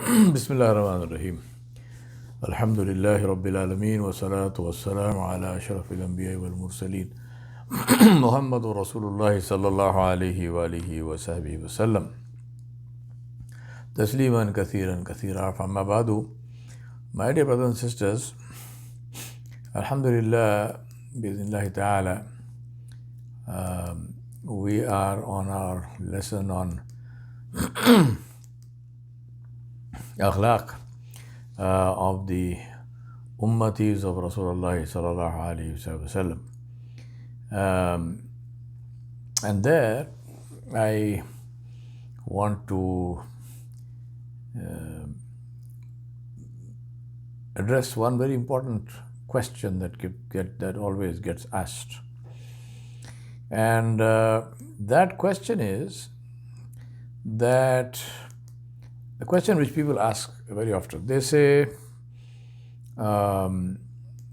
Bismillah ar-Rahman ar-Rahim. Alhamdulillahi Rabbil Alameen wa salatu wa salam ala ashrafil anbiya wal mursaleen. Muhammadur Rasulullah sallallahu alayhi wa alihi wa sahbihi wa sallam. Tasliman kathiran kathira. Amma ba'du. My dear brothers and sisters, Alhamdulillah, bi'idhnillahi ta'ala, we are on our lesson on Akhlaaq of the Ummatis of Rasulullah sallallahu alayhi wa sallam. And there I want to address one very important question that always gets asked. And that question is that the question which people ask very often. They say,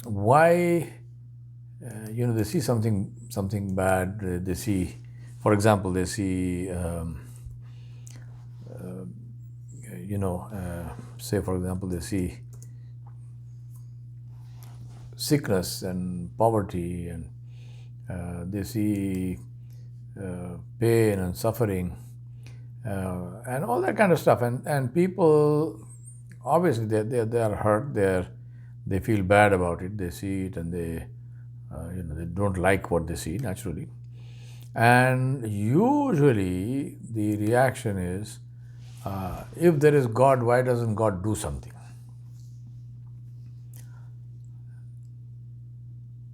why, they see something bad. They see, for example, they see, say, for example, they see sickness and poverty, and they see pain and suffering, and all that kind of stuff. And people, obviously, they are hurt. They feel bad about it. They see it, and they don't like what they see naturally. And usually, the reaction is, if there is God, why doesn't God do something?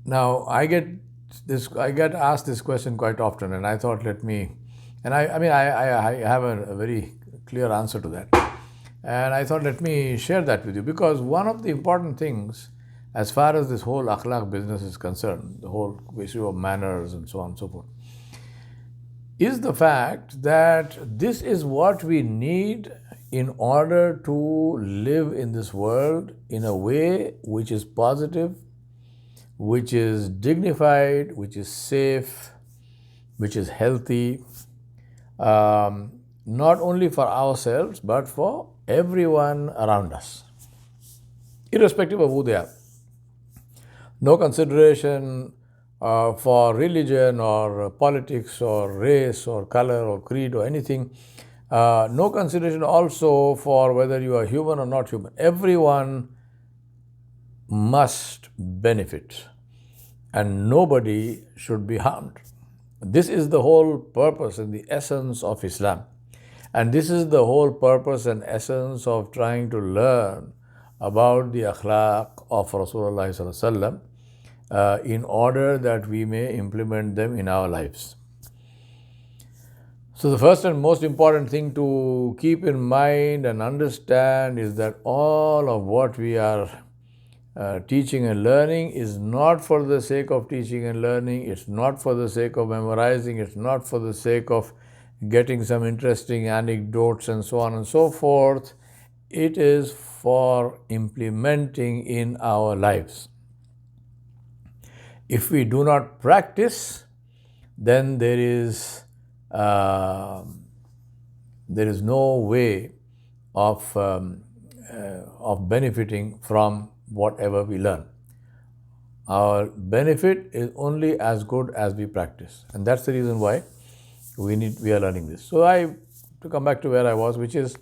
Now, I get asked this question quite often, and I thought, I have a very clear answer to that. And I thought, let me share that with you, because one of the important things, as far as this whole Akhlaaq business is concerned, the whole issue of manners and so on and so forth, is the fact that this is what we need in order to live in this world in a way which is positive, which is dignified, which is safe, which is healthy, not only for ourselves, but for everyone around us, irrespective of who they are. No consideration for religion or politics or race or color or creed or anything. No consideration also for whether you are human or not human. Everyone must benefit, and nobody should be harmed. This is the whole purpose and the essence of Islam. And this is the whole purpose and essence of trying to learn about the akhlaq of Rasulullah sallallahu alaihi wasallam, in order that we may implement them in our lives. So the first and most important thing to keep in mind and understand is that all of what we are teaching and learning is not for the sake of teaching and learning. It's not for the sake of memorizing. It's not for the sake of getting some interesting anecdotes and so on and so forth. It is for implementing in our lives. If we do not practice, then there is no way of benefiting from whatever we learn. Our benefit is only as good as we practice, and that's the reason why we are learning this. So to come back to where I was, which is,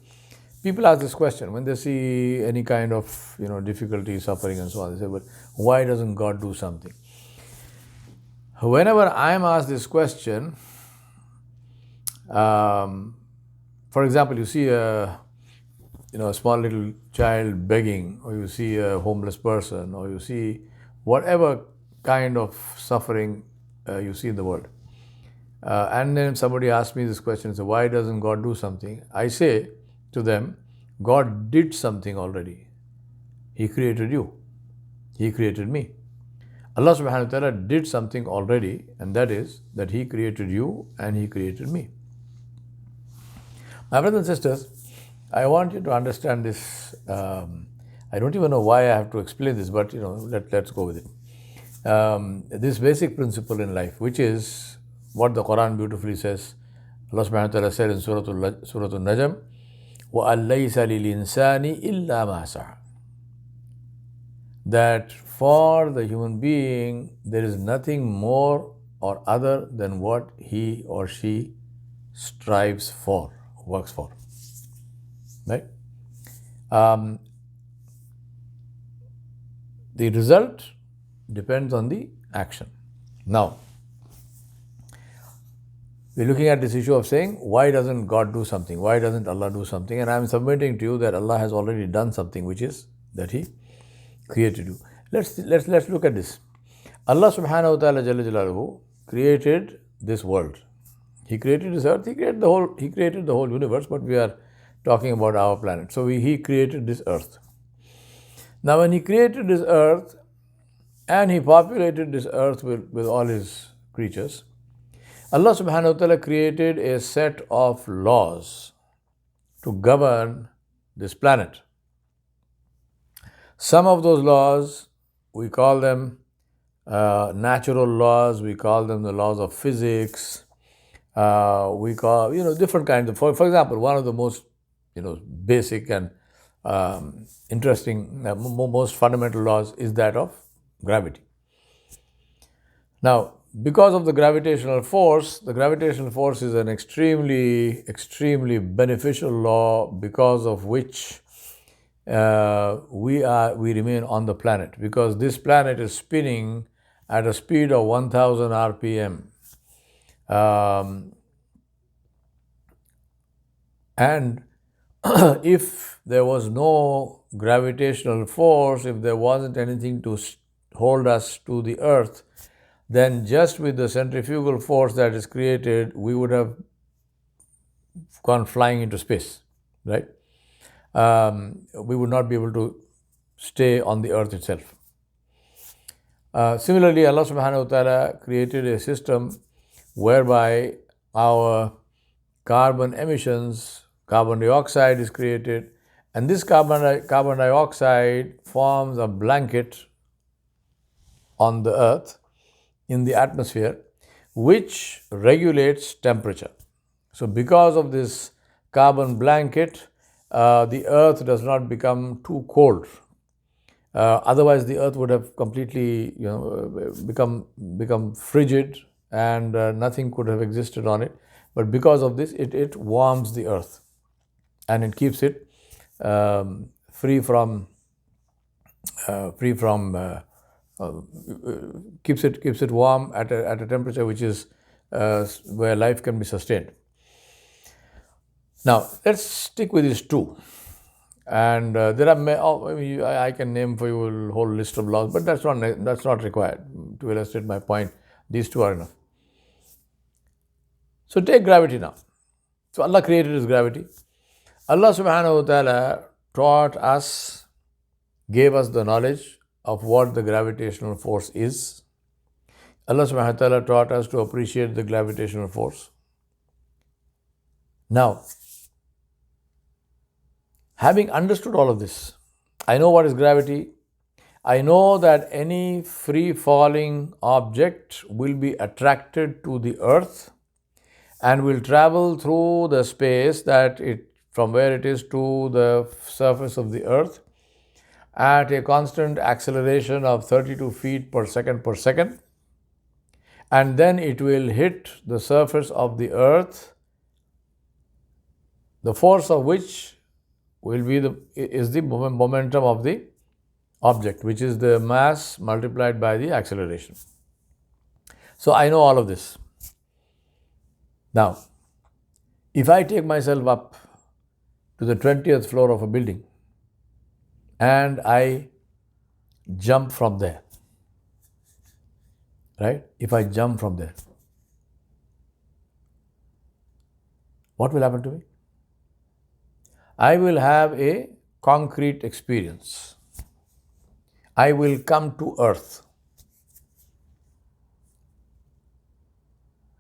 people ask this question when they see any kind of difficulty, suffering, and so on. They say, "But why doesn't God do something?" Whenever I am asked this question, for example, you see a small little child begging, or you see a homeless person, or you see whatever kind of suffering you see in the world. And then somebody asks me this question, so why doesn't God do something? I say to them, God did something already. He created you. He created me. Allah subhanahu wa ta'ala did something already, and that is that He created you and He created me. My brothers and sisters, I want you to understand this. I don't even know why I have to explain this, but let's go with it. This basic principle in life, which is what the Quran beautifully says. Allah subhanahu wa ta'ala said in Surah Al-Najm, وَأَن لَيْسَ لِلْإِنسَانِ إِلَّا مَا سَعَى. That for the human being there is nothing more or other than what he or she strives for, works for. Right? The result depends on the action. Now, we're looking at this issue of saying, why doesn't God do something? Why doesn't Allah do something? And I'm submitting to you that Allah has already done something, which is that He created you. Let's look at this. Allah subhanahu wa ta'ala Jalla Jalaluhu created this world. He created this earth, He created the whole universe, but we are talking about our planet. So He created this earth. Now when He created this earth and He populated this earth with all His creatures, Allah subhanahu wa ta'ala created a set of laws to govern this planet. Some of those laws, we call them natural laws, we call them the laws of physics, we call, different kinds of, for example, one of the most, basic and interesting, most fundamental laws is that of gravity. Now, because of the gravitational force is an extremely, extremely beneficial law because of which we remain on the planet, because this planet is spinning at a speed of 1000 RPM. And if there was no gravitational force, if there wasn't anything to hold us to the earth, then just with the centrifugal force that is created, we would have gone flying into space, right? We would not be able to stay on the earth itself. Similarly, Allah subhanahu wa ta'ala created a system whereby our carbon emissions, carbon dioxide is created, and this carbon dioxide forms a blanket on the earth, in the atmosphere, which regulates temperature. So because of this carbon blanket, the earth does not become too cold. Otherwise, the earth would have completely become frigid, and nothing could have existed on it. But because of this, it warms the earth, and it keeps it free from keeps it warm at a temperature which is where life can be sustained. Now let's stick with these two, and there are I can name for you a whole list of laws, but that's not required to illustrate my point. These two are enough. So take gravity now. So Allah created His gravity. Allah subhanahu wa ta'ala taught us, gave us the knowledge of what the gravitational force is. Allah subhanahu wa ta'ala taught us to appreciate the gravitational force. Now, having understood all of this, I know what is gravity. I know that any free-falling object will be attracted to the earth and will travel through the space from where it is to the surface of the earth at a constant acceleration of 32 feet per second, and then it will hit the surface of the earth, the force of which is the momentum of the object, which is the mass multiplied by the acceleration. So I know all of this. Now, if I take myself up to the 20th floor of a building and I jump from there, right? If I jump from there, what will happen to me? I will have a concrete experience. I will come to earth.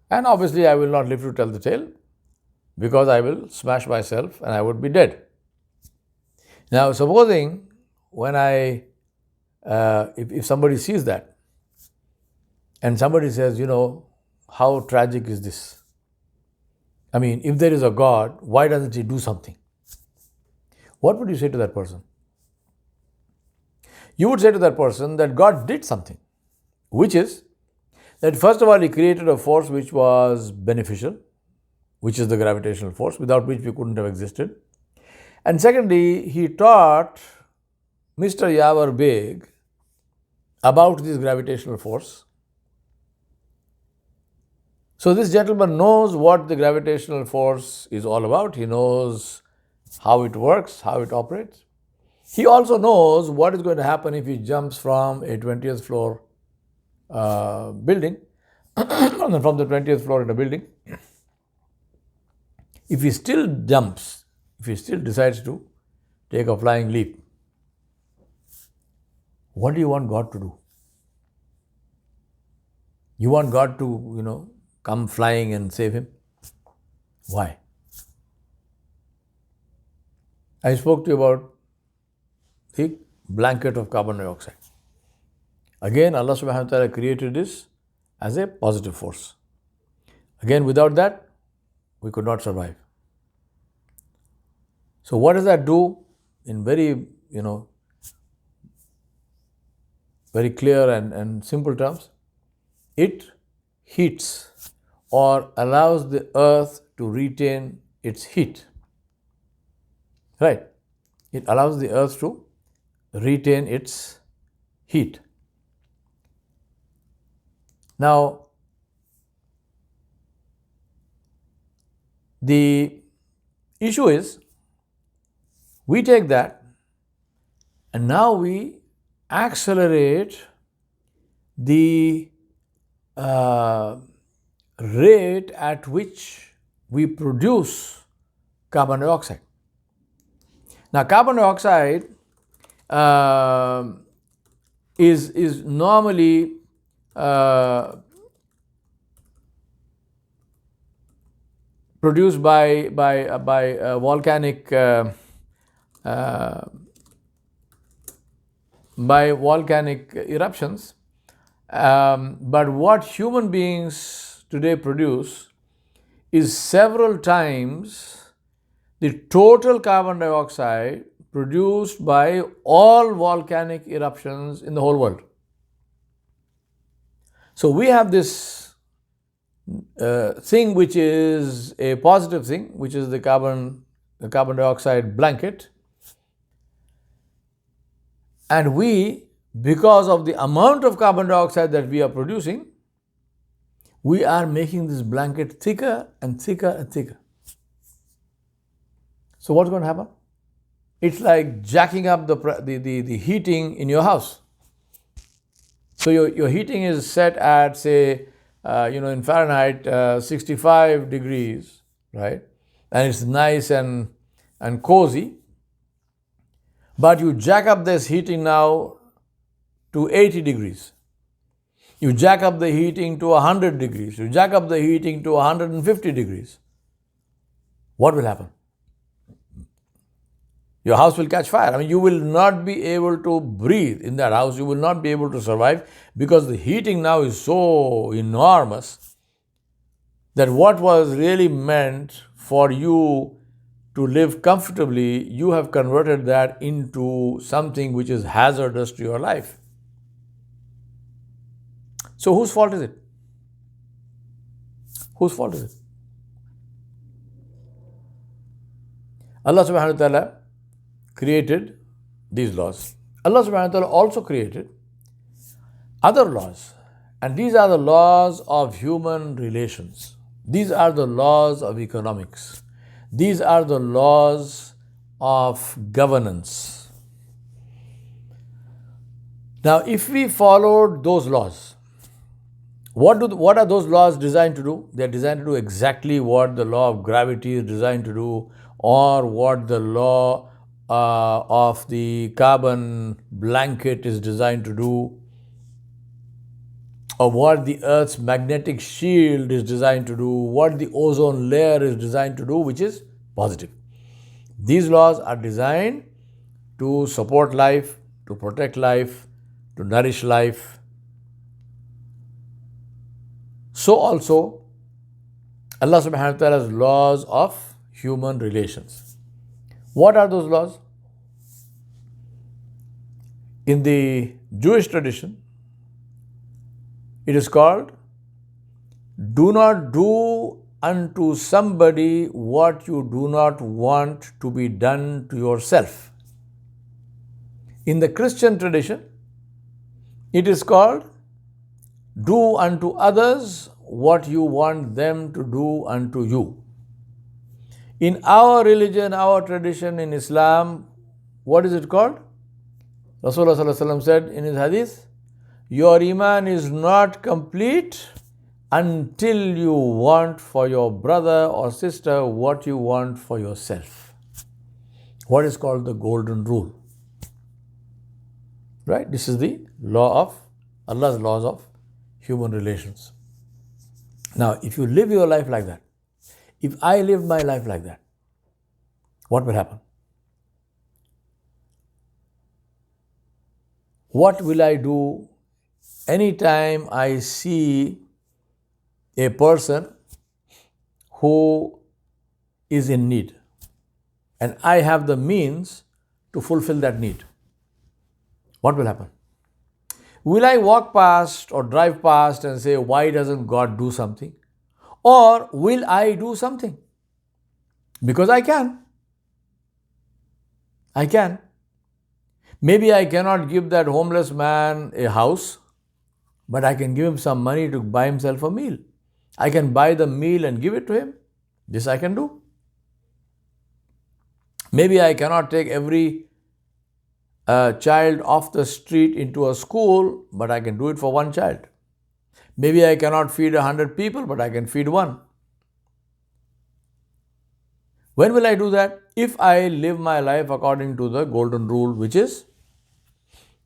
And obviously I will not live to tell the tale, because I will smash myself and I would be dead. Now supposing when if somebody sees that and somebody says, how tragic is this? I mean, if there is a God, why doesn't He do something? what would you say to that person? You would say to that person that God did something, which is that first of all, He created a force which was beneficial, which is the gravitational force, without which we couldn't have existed. And secondly, He taught Mr. Yawar Baig about this gravitational force. So this gentleman knows what the gravitational force is all about. He knows how it works, how it operates. He also knows what is going to happen if he jumps from a 20th floor building, from the 20th floor in a building. If he still jumps, if he still decides to take a flying leap, what do you want God to do? You want God to, come flying and save him? Why? I spoke to you about the blanket of carbon dioxide. Again, Allah subhanahu wa ta'ala created this as a positive force. Again, without that, we could not survive. So what does that do in very, very clear and simple terms? It heats or allows the earth to retain its heat. Right? It allows the earth to retain its heat. Now, the issue is, we take that and now we accelerate the rate at which we produce carbon dioxide. Now, carbon dioxide is normally produced by volcanic eruptions. But what human beings today produce is several times the total carbon dioxide produced by all volcanic eruptions in the whole world. So we have this thing which is a positive thing, which is the carbon dioxide blanket. And we, because of the amount of carbon dioxide that we are producing, we are making this blanket thicker and thicker and thicker. So what's going to happen? It's like jacking up the heating in your house. So your heating is set at, say, in Fahrenheit, 65 degrees, right? And it's nice and cozy. But you jack up this heating now to 80 degrees. You jack up the heating to 100 degrees. You jack up the heating to 150 degrees. What will happen? Your house will catch fire. You will not be able to breathe in that house. You will not be able to survive because the heating now is so enormous that what was really meant for you to live comfortably, you have converted that into something which is hazardous to your life. So whose fault is it? Whose fault is it? Allah subhanahu wa ta'ala created these laws. Allah subhanahu wa ta'ala also created other laws. And these are the laws of human relations. These are the laws of economics. These are the laws of governance. Now, if we followed those laws, what are those laws designed to do? They are designed to do exactly what the law of gravity is designed to do, or what the law of the carbon blanket is designed to do, or what the Earth's magnetic shield is designed to do, what the ozone layer is designed to do, which is positive. These laws are designed to support life, to protect life, to nourish life. So also, Allah subhanahu wa ta'ala's laws of human relations. What are those laws? In the Jewish tradition, it is called, do not do unto somebody what you do not want to be done to yourself. In the Christian tradition, it is called, do unto others what you want them to do unto you. In our religion, our tradition in Islam, what is it called? Rasulullah said in his hadith, your iman is not complete until you want for your brother or sister what you want for yourself. What is called the golden rule. Right? This is the law of Allah's laws of human relations. Now, if you live your life like that, if I live my life like that, what will happen? What will I do anytime I see a person who is in need and I have the means to fulfill that need? What will happen? Will I walk past or drive past and say, why doesn't God do something? Or will I do something? Because I can. I can. Maybe I cannot give that homeless man a house, but I can give him some money to buy himself a meal. I can buy the meal and give it to him. This I can do. Maybe I cannot take every child off the street into a school, but I can do it for one child. Maybe I cannot feed 100 people, but I can feed one. When will I do that? If I live my life according to the golden rule, which is,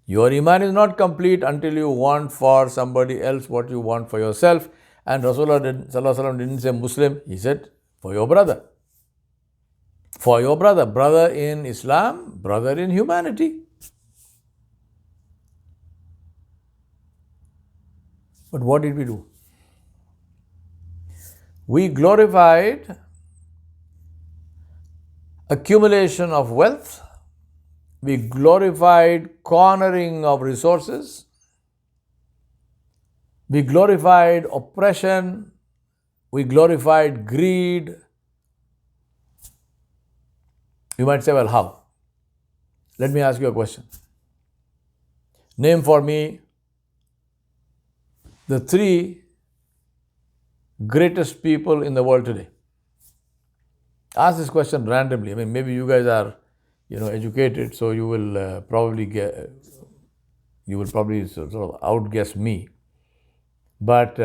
your iman is not complete until you want for somebody else what you want for yourself. And Rasulullah didn't say Muslim, he said for your brother. For your brother. Brother in Islam, brother in humanity. But what did we do? We glorified accumulation of wealth. We glorified cornering of resources. We glorified oppression. We glorified greed. You might say, well, how? Let me ask you a question. Name for me the 3 greatest people in the world today. Ask this question randomly. I mean, maybe you guys are, educated, so you will probably sort of outguess me. But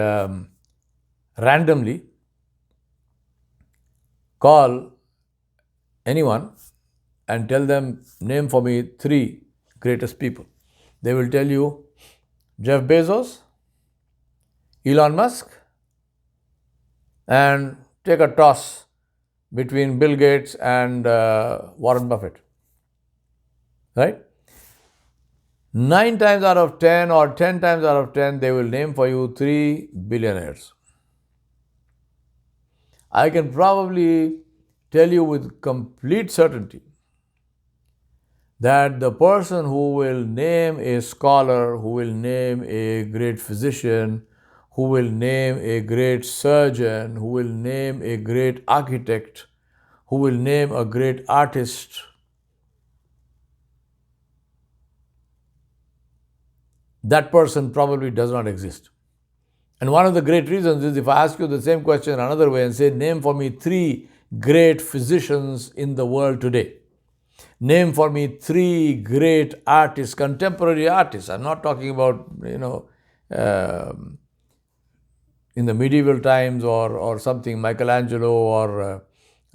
randomly call anyone and tell them, name for me 3 greatest people. They will tell you Jeff Bezos, Elon Musk, and take a toss between Bill Gates and Warren Buffett. Right? 9 times out of 10 or 10 times out of 10, they will name for you 3 billionaires. I can probably tell you with complete certainty that the person who will name a scholar, who will name a great physician, who will name a great surgeon, who will name a great architect, who will name a great artist, that person probably does not exist. And one of the great reasons is, if I ask you the same question another way and say, name for me 3 great physicians in the world today. Name for me 3 great artists, contemporary artists. I'm not talking about, in the medieval times or something, Michelangelo or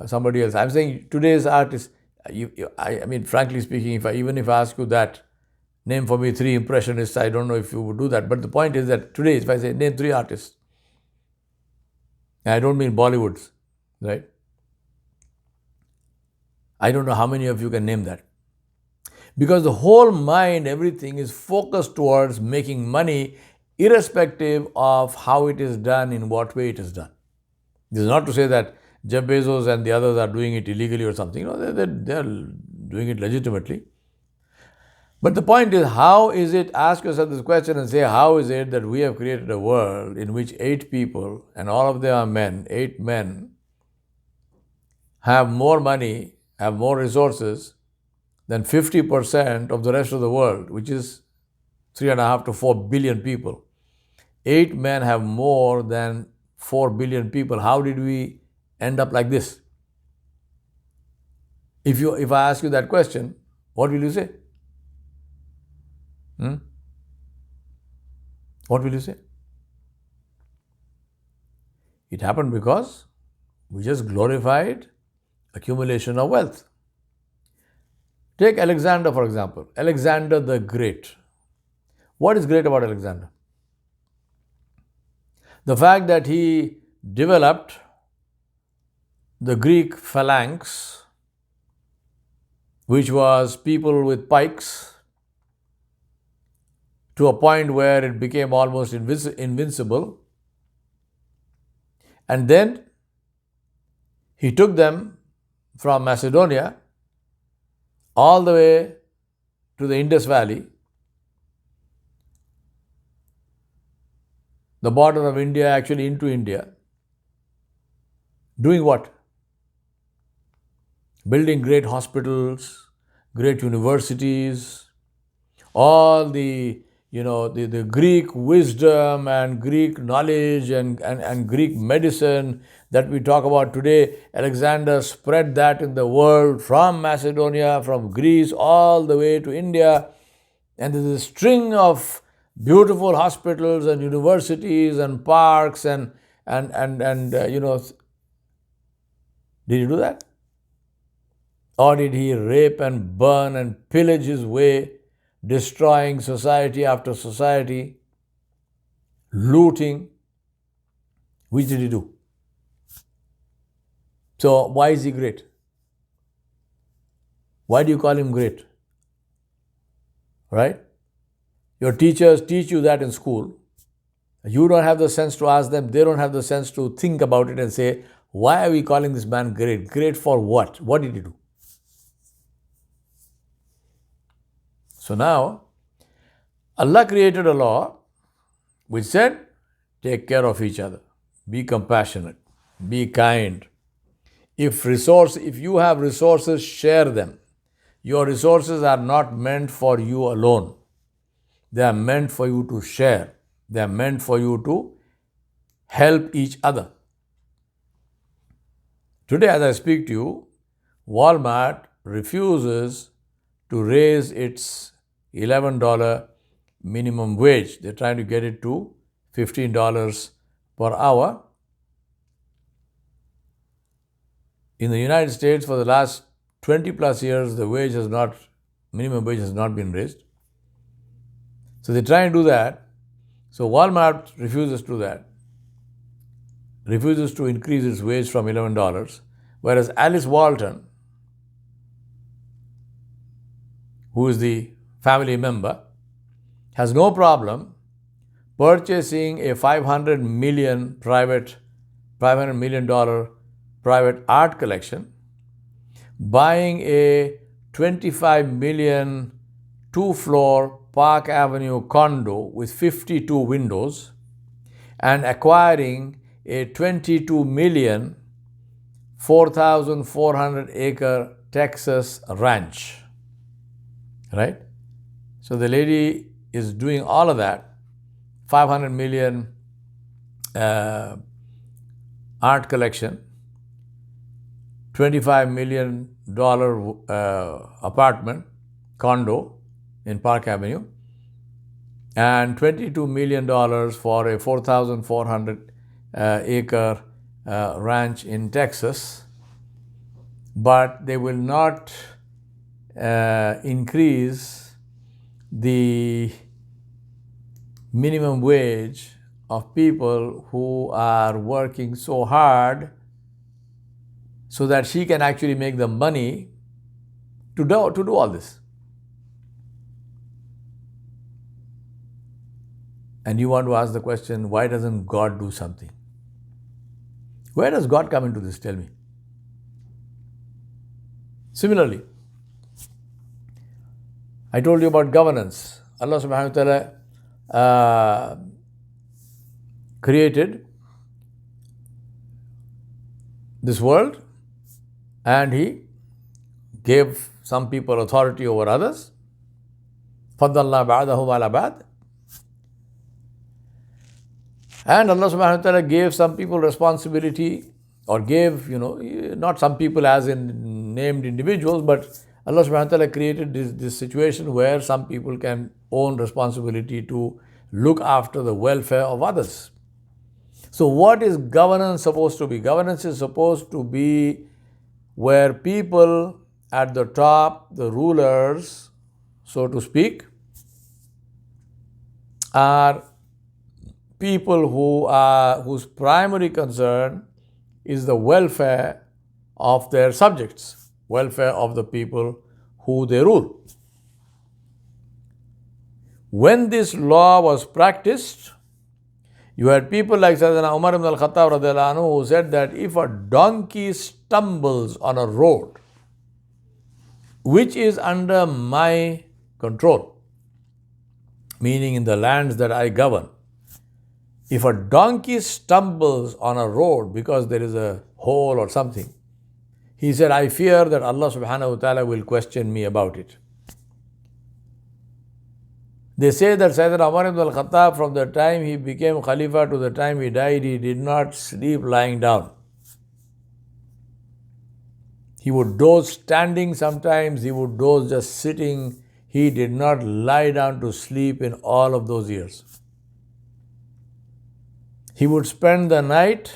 somebody else. I'm saying today's artists. I mean, frankly speaking, even if I ask you that, name for me 3 impressionists, I don't know if you would do that. But the point is that today, if I say name 3 artists, I don't mean Bollywoods, right? I don't know how many of you can name that. Because the whole mind, everything is focused towards making money, irrespective of how it is done, in what way it is done. This is not to say that Jeff Bezos and the others are doing it illegally or something. They are doing it legitimately. But the point is, how is it, ask yourself this question and say, how is it that we have created a world in which 8 people, and all of them are men, 8 men, have more money, have more resources than 50% of the rest of the world, which is 3.5 to 4 billion people. 8 men have more than 4 billion people. How did we end up like this? If I ask you that question, what will you say? What will you say? It happened because we just glorified accumulation of wealth. Take Alexander, for example. Alexander the Great. What is great about Alexander? The fact that he developed the Greek phalanx, which was people with pikes, to a point where it became almost invincible. And then he took them from Macedonia all the way to the Indus Valley, the border of India, actually into India. Doing what? Building great hospitals, great universities, all the Greek wisdom and Greek knowledge and Greek medicine that we talk about today. Alexander spread that in the world from Macedonia, from Greece, all the way to India. And there's a string of beautiful hospitals and universities and parks and did he do that? Or did he rape and burn and pillage his way, destroying society after society, looting? Which did he do? So why is he great? Why do you call him great? Right? Your teachers teach you that in school. You don't have the sense to ask them. They don't have the sense to think about it and say, why are we calling this man great? Great for what? What did he do? So now, Allah created a law which said, take care of each other, be compassionate, be kind. If you have resources, share them. Your resources are not meant for you alone. They are meant for you to share. They are meant for you to help each other. Today, as I speak to you, Walmart refuses to raise its $11 minimum wage. They're trying to get it to $15 per hour. In the United States, for the last 20 plus years, the minimum wage has not been raised. So they try and do that. So Walmart refuses to do that. Refuses to increase its wage from $11. Whereas Alice Walton, who is the family member, has no problem purchasing a $500 million private art collection, buying a $25 million 2-floor Park Avenue condo with 52 windows, and acquiring a $22 million 4,400 acre Texas ranch. Right? So the lady is doing all of that, $500 million art collection, $25 million apartment, condo in Park Avenue, and $22 million for a 4,400 acre ranch in Texas. But they will not increase the minimum wage of people who are working so hard so that she can actually make the money to do all this. And you want to ask the question, why doesn't God do something? Where does God come into this? Tell me. Similarly, I told you about governance. Allah subhanahu wa ta'ala created this world and He gave some people authority over others. فَضَّلْنَا بَعْدَهُمْ عَلَى بَعْدٍ. And Allah subhanahu wa ta'ala gave some people responsibility, or gave, not some people as in named individuals, but Allah subhanahu wa ta'ala created this situation where some people can own responsibility to look after the welfare of others. So what is governance supposed to be? Governance is supposed to be where people at the top, the rulers, so to speak, are people whose primary concern is the welfare of their subjects, welfare of the people who they rule. When this law was practiced, you had people like Sayyidina Umar ibn al-Khattab radiallahu anhu who said that if a donkey stumbles on a road which is under my control, meaning in the lands that I govern, if a donkey stumbles on a road because there is a hole or something, he said, I fear that Allah subhanahu wa ta'ala will question me about it. They say that Sayyidina Umar ibn al-Khattab, from the time he became Khalifa to the time he died, he did not sleep lying down. He would doze standing sometimes, he would doze just sitting. He did not lie down to sleep in all of those years. He would spend the night,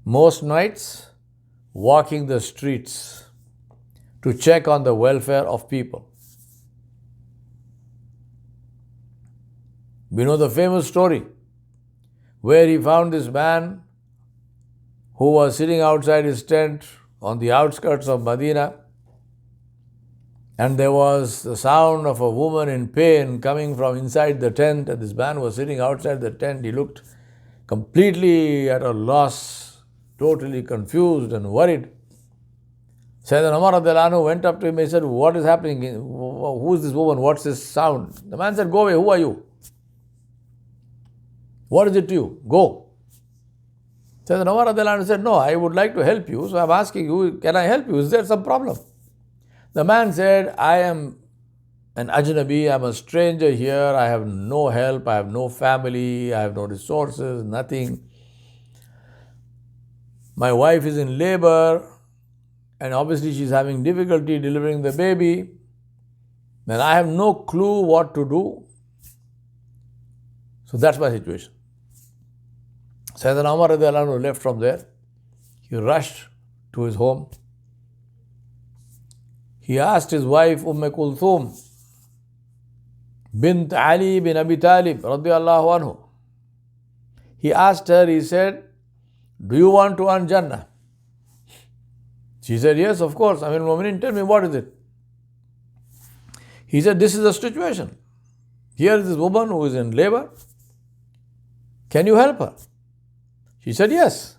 most nights, walking the streets to check on the welfare of people. We know the famous story where he found this man who was sitting outside his tent on the outskirts of Medina, and there was the sound of a woman in pain coming from inside the tent, and this man was sitting outside the tent. He looked completely at a loss, totally confused and worried. Sayyidina Umar radiallahu anhu went up to him and said, what is happening? Who is this woman? What's this sound? The man said, go away. Who are you? What is it to you? Go. Sayyidina Umar radiallahu anhu said, no, I would like to help you. So I'm asking you, can I help you? Is there some problem? The man said, I am an ajnabi, I'm a stranger here, I have no help, I have no family, I have no resources, nothing. My wife is in labor, and obviously she's having difficulty delivering the baby. Then I have no clue what to do. So that's my situation. Sayyidina Umar radiallahu anhu left from there. He rushed to his home. He asked his wife Kulthum bint Ali bin Abi Talib radiallahu anhu. He asked her, he said, do you want to earn Jannah? She said, yes, of course. Amir al-Mu'minin, tell me, what is it? He said, this is the situation. Here is this woman who is in labor. Can you help her? She said, yes.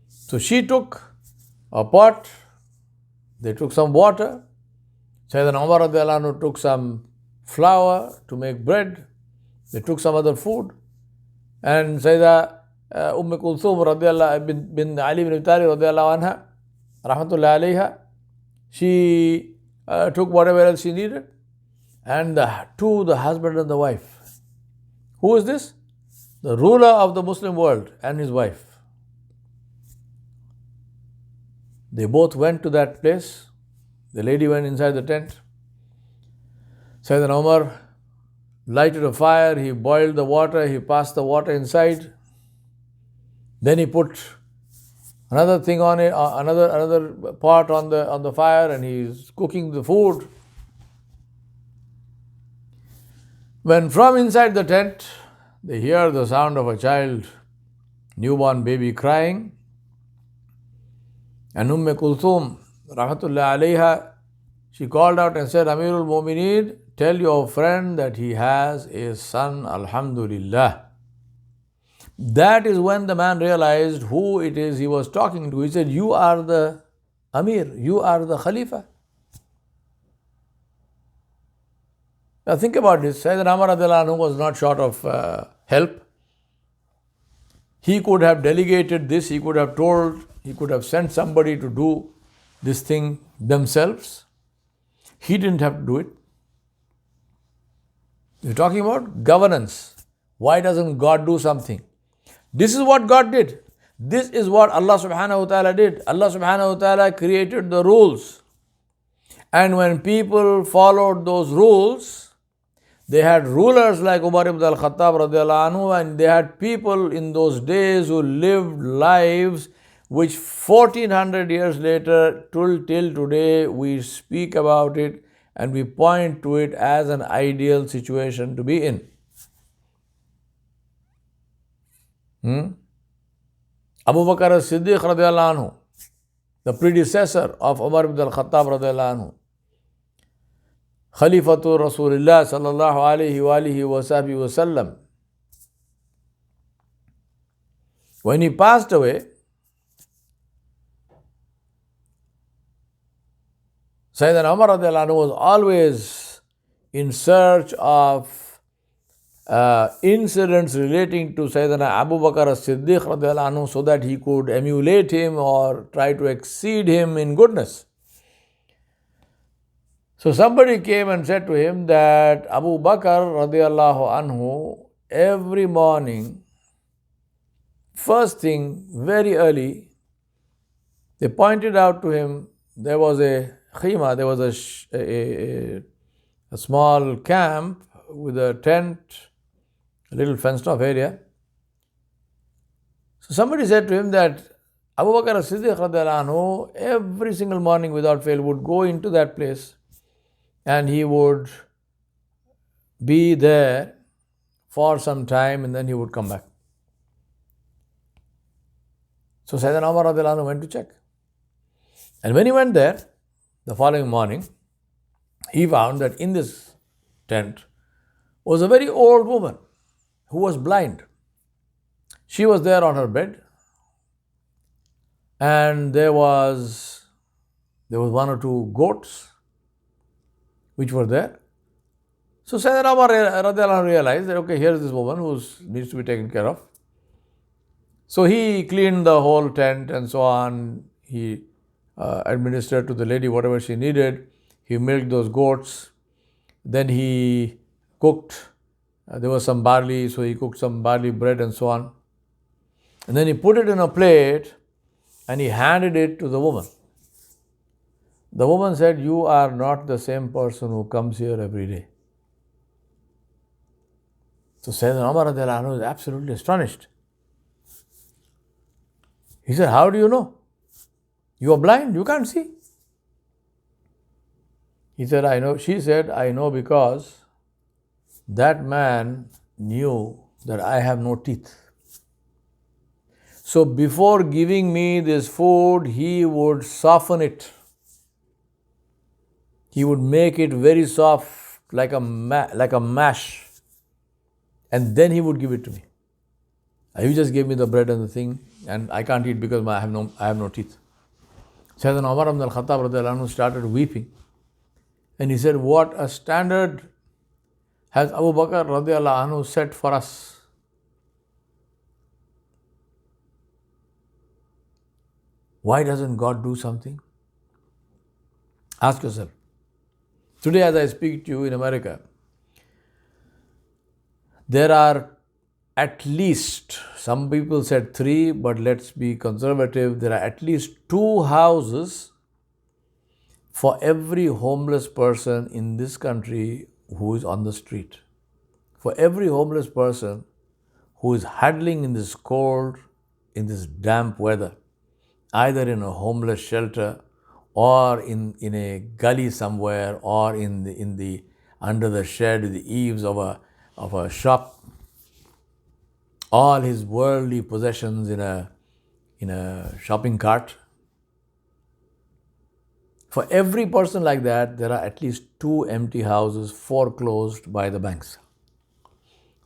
So she took a pot, they took some water. Sayyidina Umar radiallahu anhu took some flour to make bread. They took some other food. And Sayyidah Kulthum radiallahu bin Ali bin Abi Talib radiallahu anha, rahmatullahi alayha, she took whatever else she needed. And the husband and the wife. Who is this? The ruler of the Muslim world and his wife. They both went to that place. The lady went inside the tent. Sayyidina Umar lighted a fire, he boiled the water, he passed the water inside. Then he put another thing on it, another pot on the fire, and he's cooking the food. When from inside the tent, they hear the sound of a child, newborn baby crying, and Kulthum, rahmatullahi alayha, she called out and said, Amirul Mu'mineen, tell your friend that he has a son, alhamdulillah. That is when the man realized who it is he was talking to. He said, you are the Amir, you are the Khalifa. Now think about this. Sayyidina Umar radiallahu anhu was not short of help. He could have delegated this, he could have sent somebody to do this thing themselves. He didn't have to do it. You're talking about governance. Why doesn't God do something? This is what God did. This is what Allah subhanahu wa ta'ala did. Allah subhanahu wa ta'ala created the rules. And when people followed those rules, they had rulers like Umar ibn al-Khattab radiallahu anhu, and they had people in those days who lived lives which 1400 years later, till today, we speak about it and we point to it as an ideal situation to be in. Abu Bakr as-Siddiq radiallahu anhu, the predecessor of Umar ibn al-Khattab radiallahu anhu, Khalifatul Rasulullah sallallahu alayhi wa alihi wa sahbihi wa sallam. When he passed away, Sayyidina Umar radiallahu anhu was always in search of incidents relating to Sayyidina Abu Bakr as-Siddiq radiallahu anhu so that he could emulate him or try to exceed him in goodness. So somebody came and said to him that Abu Bakr radiallahu anhu, every morning, first thing, very early, they pointed out to him there was a khima, there was a small camp with a tent, a little fenced off area. So somebody said to him that Abu Bakr as-Siddiq radiallahu anhu, every single morning without fail would go into that place and he would be there for some time and then he would come back. So Sayyidina Umar radiallahu anhu went to check. And when he went there, the following morning, he found that in this tent was a very old woman who was blind. She was there on her bed, and there was one or two goats which were there. So Sayyidina Umar radiallahu anhu realized that, okay, here is this woman who needs to be taken care of. So he cleaned the whole tent and so on. He administered to the lady whatever she needed. He milked those goats. Then he cooked. There was some barley, so he cooked some barley bread and so on. And then he put it in a plate and he handed it to the woman. The woman said, "You are not the same person who comes here every day." So Sayyidina Umar radiallahu anhu is absolutely astonished. He said, "How do you know? You are blind, you can't see." He said, "I know." She said, "I know because that man knew that I have no teeth. So before giving me this food, he would soften it. He would make it very soft, like a mash, and then he would give it to me. You just gave me the bread and the thing, and I can't eat because I have no teeth." Sayyidina Umar ibn al-Khattab radiallahu anhu started weeping, and he said, "What a standard has Abu Bakr radiallahu anhu set for us. Why doesn't God do something?" Ask yourself. Today, as I speak to you in America, there are at least, some people said 3, but let's be conservative, there are at least 2 houses for every homeless person in this country who is on the street. For every homeless person who is huddling in this cold, in this damp weather, either in a homeless shelter or in a gully somewhere or in the under the shed, the eaves of a shop, all his worldly possessions in a shopping cart. For every person like that, there are at least 2 empty houses foreclosed by the banks.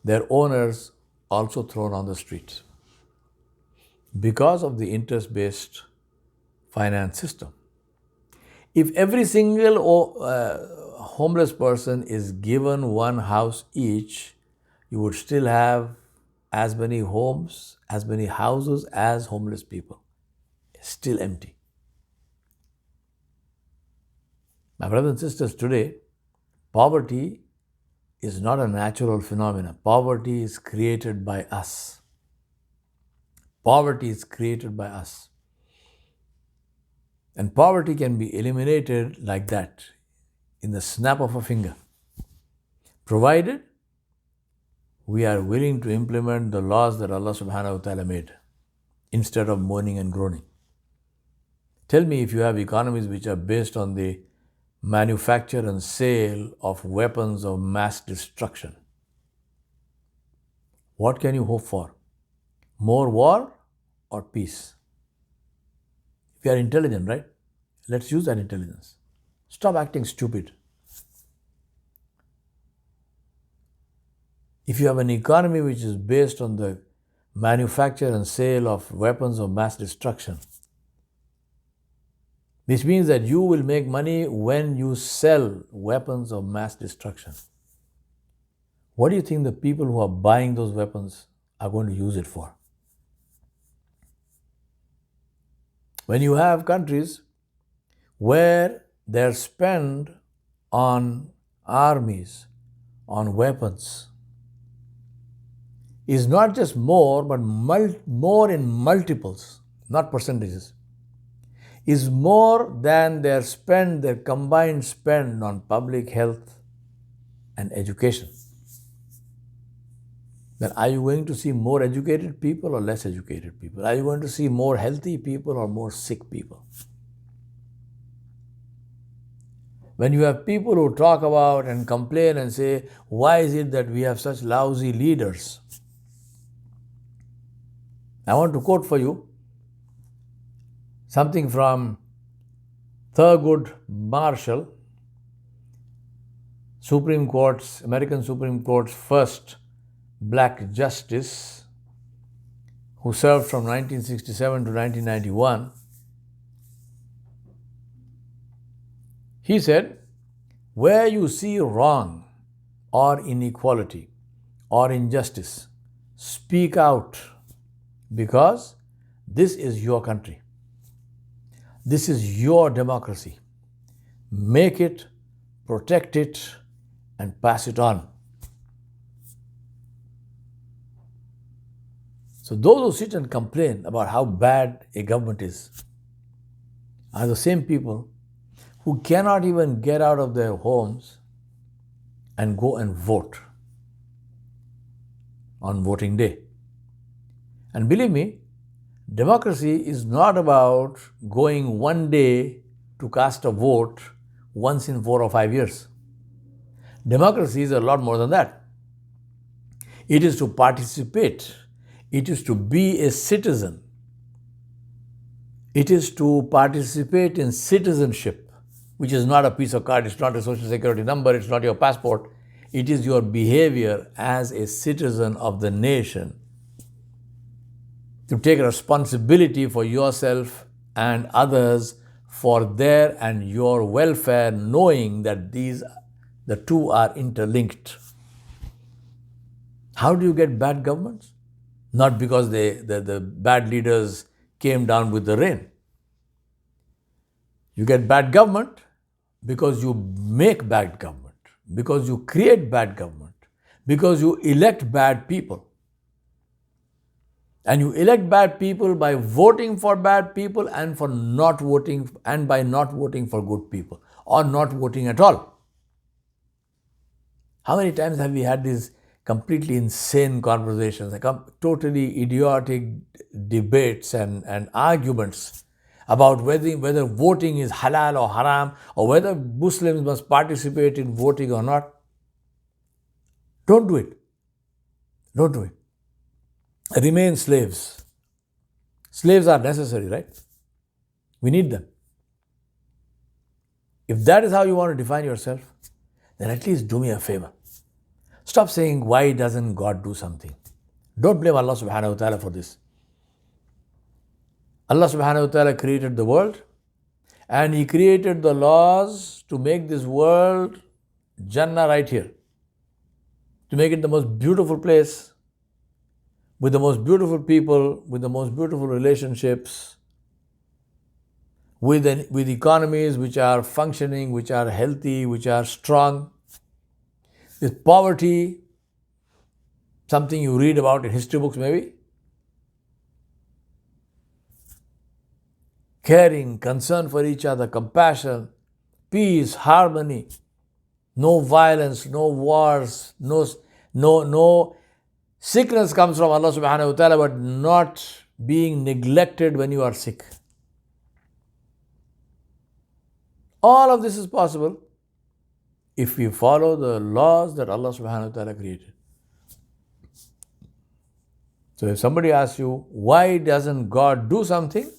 Their owners also thrown on the streets because of the interest-based finance system. If every single homeless person is given one house each, you would still have as many homes, as many houses as homeless people. Still empty. My brothers and sisters, today, poverty is not a natural phenomenon. Poverty is created by us. Poverty is created by us. And poverty can be eliminated like that, in the snap of a finger, provided we are willing to implement the laws that Allah subhanahu wa ta'ala made, instead of moaning and groaning. Tell me, if you have economies which are based on the manufacture and sale of weapons of mass destruction, what can you hope for? More war or peace? We are intelligent, right? Let's use that intelligence. Stop acting stupid. If you have an economy which is based on the manufacture and sale of weapons of mass destruction, which means that you will make money when you sell weapons of mass destruction, what do you think the people who are buying those weapons are going to use it for? When you have countries where their spend on armies, on weapons, is not just more, but more in multiples, not percentages, is more than their combined spend on public health and education, then are you going to see more educated people or less educated people? Are you going to see more healthy people or more sick people? When you have people who talk about and complain and say, why is it that we have such lousy leaders? I want to quote for you something from Thurgood Marshall, American Supreme Court's first black justice, who served from 1967 to 1991. He said, where you see wrong or inequality or injustice, speak out, because this is your country. This is your democracy. Make it, protect it, and pass it on. So those who sit and complain about how bad a government is are the same people who cannot even get out of their homes and go and vote on voting day. And believe me, democracy is not about going one day to cast a vote once in 4 or 5 years. Democracy is a lot more than that. It is to participate. It is to be a citizen. It is to participate in citizenship, which is not a piece of card, it's not a social security number, it's not your passport. It is your behavior as a citizen of the nation, to take responsibility for yourself and others, for their and your welfare, knowing that the two are interlinked. How do you get bad governments? Not because the bad leaders came down with the rain. You get bad government because you make bad government, because you create bad government, because you elect bad people. And you elect bad people by voting for bad people and by not voting for good people, or not voting at all. How many times have we had these completely insane conversations, like totally idiotic debates and arguments about whether voting is halal or haram, or whether Muslims must participate in voting or not? Don't do it. Don't do it. Remain slaves. Slaves are necessary, right? We need them. If that is how you want to define yourself, then at least do me a favor. Stop saying, why doesn't God do something? Don't blame Allah subhanahu wa ta'ala for this. Allah subhanahu wa ta'ala created the world, And He created the laws to make this world Jannah right here, to make it the most beautiful place, with the most beautiful people, with the most beautiful relationships, with economies which are functioning, which are healthy, which are strong. With poverty, something you read about in history books maybe. Caring, concern for each other, compassion, peace, harmony, no violence, no wars, no sickness comes from Allah subhanahu wa ta'ala, but not being neglected when you are sick. All of this is possible if we follow the laws that Allah subhanahu wa ta'ala created. So if somebody asks you, why doesn't God do something?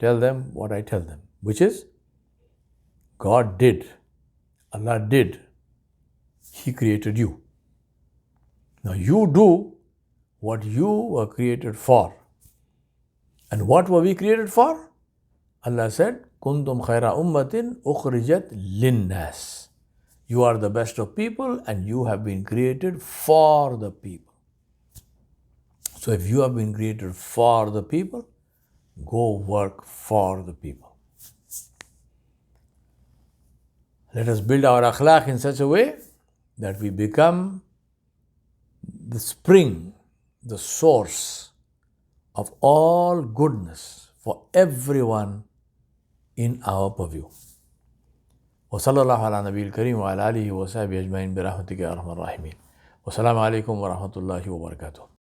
Tell them what I tell them, which is, God did. Allah did. He created you. Now you do what you were created for. And what were we created for? Allah said, Kuntum khaira ummatin ukhrijat linnas. You are the best of people and you have been created for the people. So if you have been created for the people, go work for the people. Let us build our akhlaaq in such a way that we become the spring, the source of all goodness for everyone in our purview. وصلى الله على نبي الكريم وعلى آله وصحبه أجمعين برحمتك يا أرحم الراحمين. والسلام عليكم ورحمة الله وبركاته.